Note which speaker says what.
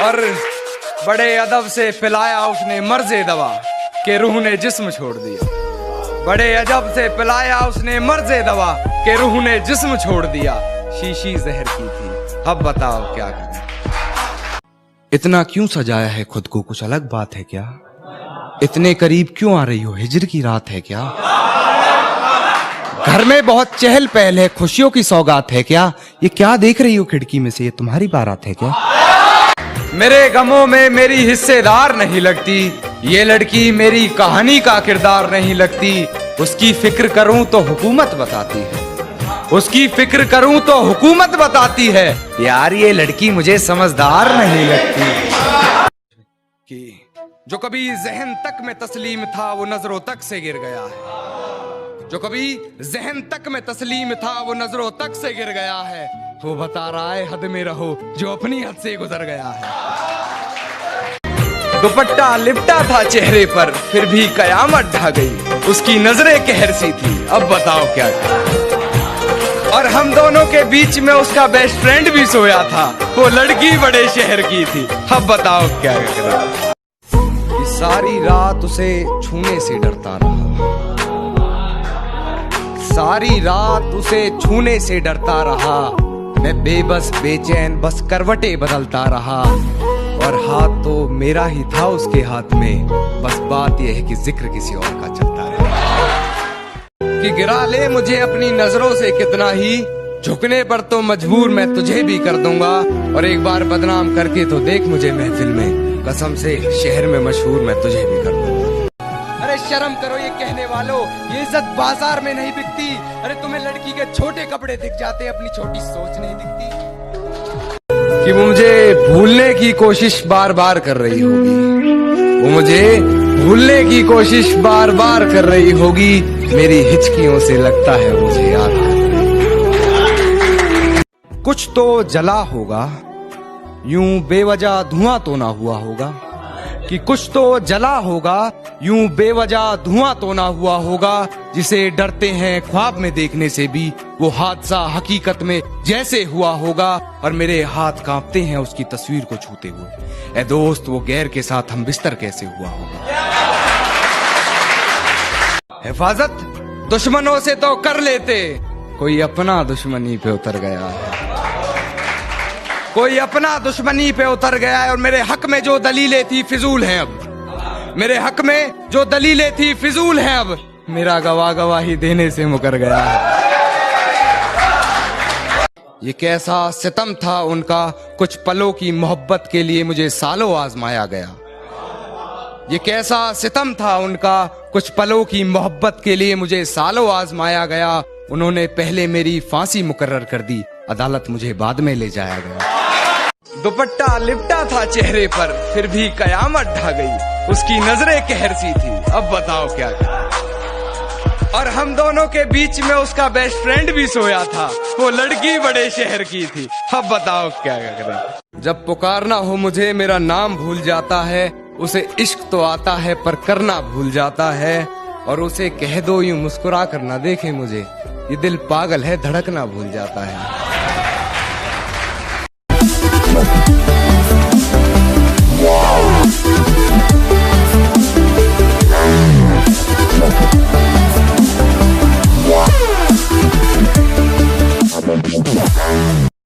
Speaker 1: और बड़े अदब से पिलाया उसने मर्ज़े दवा के रूह ने जिस्म छोड़ दिया। बड़े अदब से पिलाया उसने मर्ज़े दवा के रूह ने जिस्म छोड़ दिया। शीशी जहर की थी, अब बताओ क्या करें। इतना क्यों सजाया है खुद को, कुछ अलग बात है क्या? इतने करीब क्यों आ रही हो, हिजर की रात है क्या? घर में बहुत चहल पहल है, खुशियों की सौगात है क्या? ये क्या देख रही हो खिड़की में से, ये तुम्हारी बारात है क्या? मेरे गमों में मेरी हिस्सेदार नहीं लगती, ये लड़की मेरी कहानी का किरदार नहीं लगती। उसकी फिक्र करूं तो हुकूमत बताती है, उसकी फिक्र करूं तो हुकूमत बताती है। यार ये लड़की मुझे समझदार नहीं लगती। कि जो कभी जहन तक में तस्लीम था वो नजरों तक से गिर गया है। जो कभी जहन तक में तस्लीम था वो नजरों तक से गिर गया है। वो बता रहा है हद में रहो जो अपनी हद से गुजर गया है। दुपट्टा लिपटा था चेहरे पर फिर भी कयामत ढा गई, उसकी नजरें कहर सी थी, अब बताओ क्या करें। और हम दोनों के बीच में उसका बेस्ट फ्रेंड भी सोया था, वो लड़की बड़े शहर की थी, अब बताओ क्या करें। सारी रात उसे छूने से डरता रहा, सारी रात उसे छूने से डरता रहा। मैं बेबस बेचैन बस करवटें बदलता रहा, और हाथ तो मेरा ही था उसके हाथ में, बस बात यह है कि जिक्र किसी और का चलता रहा। कि गिरा ले मुझे अपनी नजरों से कितना ही, झुकने पर तो मजबूर मैं तुझे भी कर दूंगा। और एक बार बदनाम करके तो देख मुझे महफिल में, कसम से शहर में मशहूर मैं तुझे भी कर दूंगा। अरे शर्म करो ये कहने वालों, ये इज्जत बाजार में नहीं बिकती। अरे तुम्हें लड़की के छोटे कपड़े दिख जाते, अपनी छोटी सोच नहीं दिखती। कि वो मुझे भूलने की कोशिश बार बार कर रही होगी, वो मुझे भूलने की कोशिश बार बार कर रही होगी। मेरी हिचकियों से लगता है मुझे याद कर रही। कुछ तो जला होगा, यूं बेवजह धुआं तो ना हुआ होगा। कि कुछ तो जला होगा, यूं बेवजह धुआं तो ना हुआ होगा। जिसे डरते हैं ख्वाब में देखने से भी, वो हादसा हकीकत में जैसे हुआ होगा। और मेरे हाथ कांपते हैं उसकी तस्वीर को छूते हुए। ए दोस्त वो गैर के साथ हम बिस्तर कैसे हुआ होगा। हिफाजत दुश्मनों से तो कर लेते, कोई अपना दुश्मनी पे उतर गया है, कोई अपना दुश्मनी पे उतर गया है। और मेरे हक में जो दलीलें थी फिजूल हैं अब, मेरे हक में जो दलीलें थी फिजूल हैं अब। मेरा गवाही देने से मुकर गया है। ये कैसा सितम था उनका, कुछ पलों की मोहब्बत के लिए मुझे सालों आजमाया गया। ये कैसा सितम था उनका, कुछ पलों की मोहब्बत के लिए मुझे सालों आजमाया गया। उन्होंने पहले मेरी फांसी मुकर्रर कर दी, अदालत मुझे बाद में ले जाया गया। दुपट्टा लिपटा था चेहरे पर फिर भी कयामत ढा गई, उसकी नजरें कहर सी थी, अब बताओ क्या करें। और हम दोनों के बीच में उसका बेस्ट फ्रेंड भी सोया था, वो लड़की बड़े शहर की थी, अब बताओ क्या करें। जब पुकारना हो मुझे मेरा नाम भूल जाता है, उसे इश्क तो आता है पर करना भूल जाता है। और उसे कह दो यूं मुस्कुरा कर ना देखे मुझे, ये दिल पागल है धड़कना भूल जाता है।